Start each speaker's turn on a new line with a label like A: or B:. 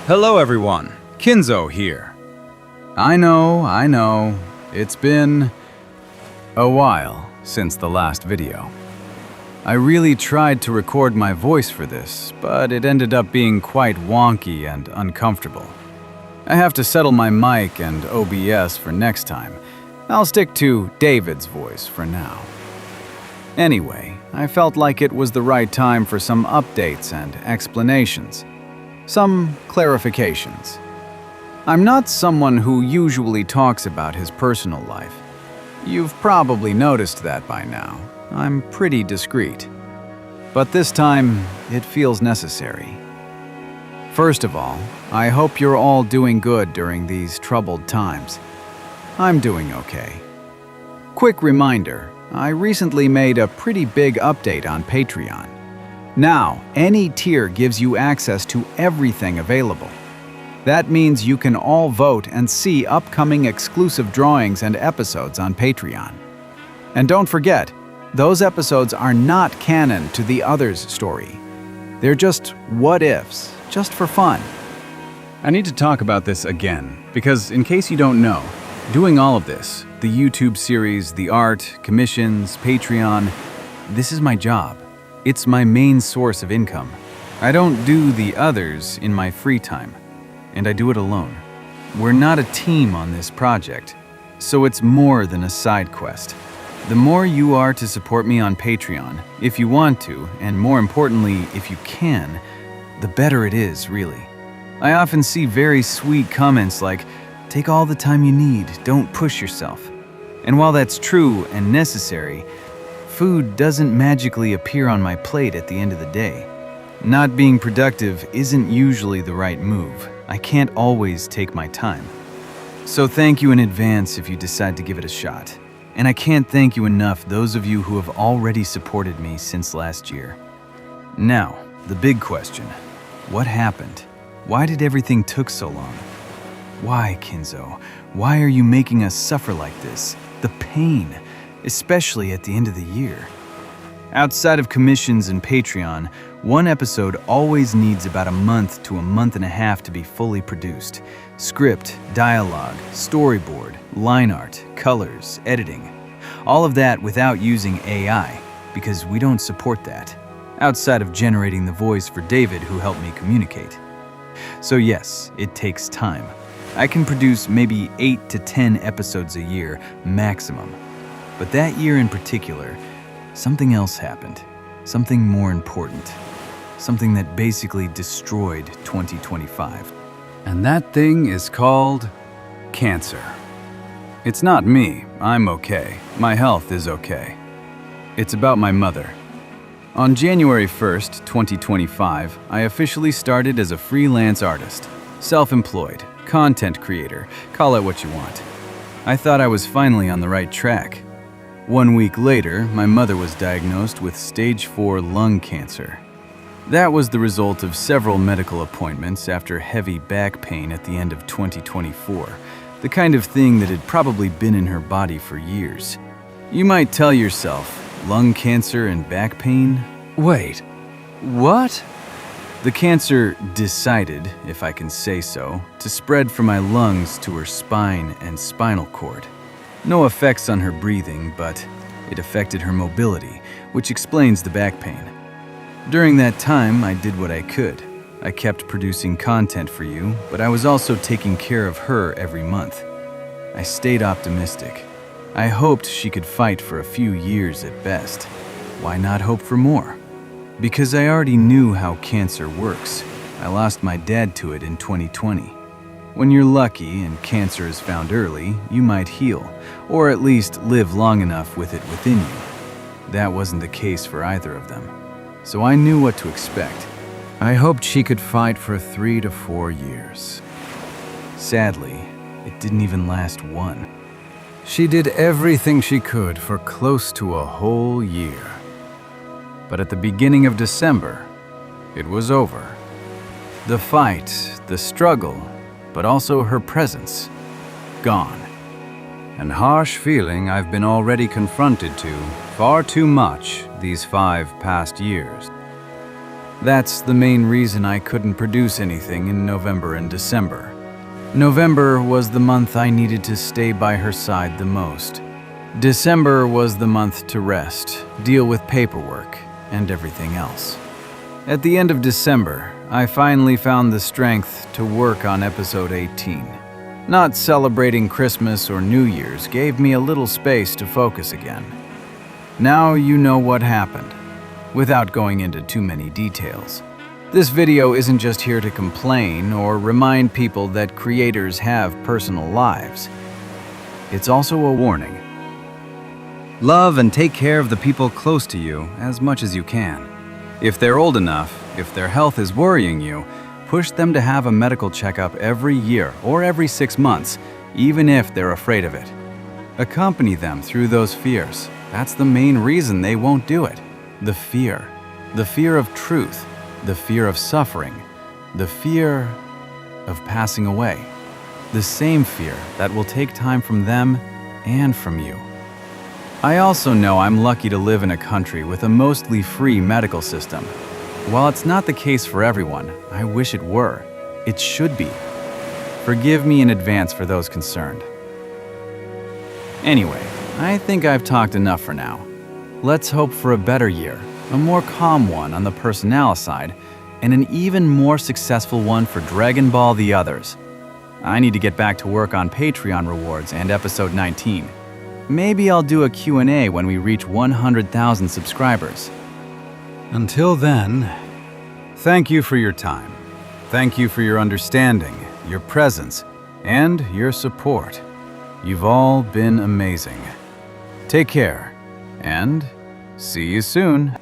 A: Hello everyone, Kinzo here. I know, it's been a while since the last video. I really tried to record my voice for this, but it ended up being quite wonky and uncomfortable. I have to settle my mic and OBS for next time. I'll stick to David's voice for now. Anyway, I felt like it was the right time for some updates and explanations. Some clarifications. I'm not someone who usually talks about his personal life. You've probably noticed that by now. I'm pretty discreet. But this time, it feels necessary. First of all, I hope you're all doing good during these troubled times. I'm doing okay. Quick reminder, I recently made a pretty big update on Patreon. Now, any tier gives you access to everything available. That means you can all vote and see upcoming exclusive drawings and episodes on Patreon. And don't forget, those episodes are not canon to the others' story. They're just what-ifs, just for fun. I need to talk about this again, because in case you don't know, doing all of this, the YouTube series, the art, commissions, Patreon, this is my job. It's my main source of income. I don't do the others in my free time, and I do it alone. We're not a team on this project, so it's more than a side quest. The more you are to support me on Patreon, if you want to, and more importantly, if you can, the better it is, really. I often see very sweet comments like, "Take all the time you need, don't push yourself." And while that's true and necessary, food doesn't magically appear on my plate at the end of the day. Not being productive isn't usually the right move. I can't always take my time. So thank you in advance if you decide to give it a shot. And I can't thank you enough those of you who have already supported me since last year. Now, the big question. What happened? Why did everything took so long? Why, Kinzo? Why are you making us suffer like this? The pain, especially at the end of the year. Outside of commissions and Patreon, one episode always needs about a month to a month and a half to be fully produced. Script, dialogue, storyboard, line art, colors, editing. All of that without using AI, because we don't support that, outside of generating the voice for David who helped me communicate. So yes, it takes time. I can produce maybe 8 to 10 episodes a year, maximum. But that year in particular, something else happened. Something more important. Something that basically destroyed 2025. And that thing is called cancer. It's not me. I'm okay. My health is okay. It's about my mother. On January 1st, 2025, I officially started as a freelance artist, self-employed, content creator, call it what you want. I thought I was finally on the right track. 1 week later, my mother was diagnosed with stage 4 lung cancer. That was the result of several medical appointments after heavy back pain at the end of 2024, the kind of thing that had probably been in her body for years. You might tell yourself, lung cancer and back pain? Wait, what? The cancer decided, if I can say so, to spread from my lungs to her spine and spinal cord. No effects on her breathing, but it affected her mobility, which explains the back pain. During that time, I did what I could. I kept producing content for you, but I was also taking care of her every month. I stayed optimistic. I hoped she could fight for a few years at best. Why not hope for more? Because I already knew how cancer works. I lost my dad to it in 2020. When you're lucky and cancer is found early, you might heal, or at least live long enough with it within you. That wasn't the case for either of them. So I knew what to expect. I hoped she could fight for 3 to 4 years. Sadly, it didn't even last one. She did everything she could for close to a whole year. But at the beginning of December, it was over. The fight, the struggle, but also her presence, gone. An harsh feeling I've been already confronted to far too much these 5 past years. That's the main reason I couldn't produce anything in November and December. November was the month I needed to stay by her side the most. December was the month to rest, deal with paperwork, and everything else. At the end of December, I finally found the strength to work on episode 18. Not celebrating Christmas or New Year's gave me a little space to focus again. Now you know what happened, without going into too many details. This video isn't just here to complain or remind people that creators have personal lives. It's also a warning. Love and take care of the people close to you as much as you can. If they're old enough, if their health is worrying you, push them to have a medical checkup every year or every 6 months, even if they're afraid of it. Accompany them through those fears. That's the main reason they won't do it. The fear. The fear of truth. The fear of suffering. The fear of passing away. The same fear that will take time from them and from you. I also know I'm lucky to live in a country with a mostly free medical system. While it's not the case for everyone, I wish it were. It should be. Forgive me in advance for those concerned. Anyway, I think I've talked enough for now. Let's hope for a better year, a more calm one on the personnel side, and an even more successful one for Dragon Ball The Others. I need to get back to work on Patreon rewards and episode 19. Maybe I'll do a Q&A when we reach 100,000 subscribers. Until then, thank you for your time. Thank you for your understanding, your presence, and your support. You've all been amazing. Take care, and see you soon.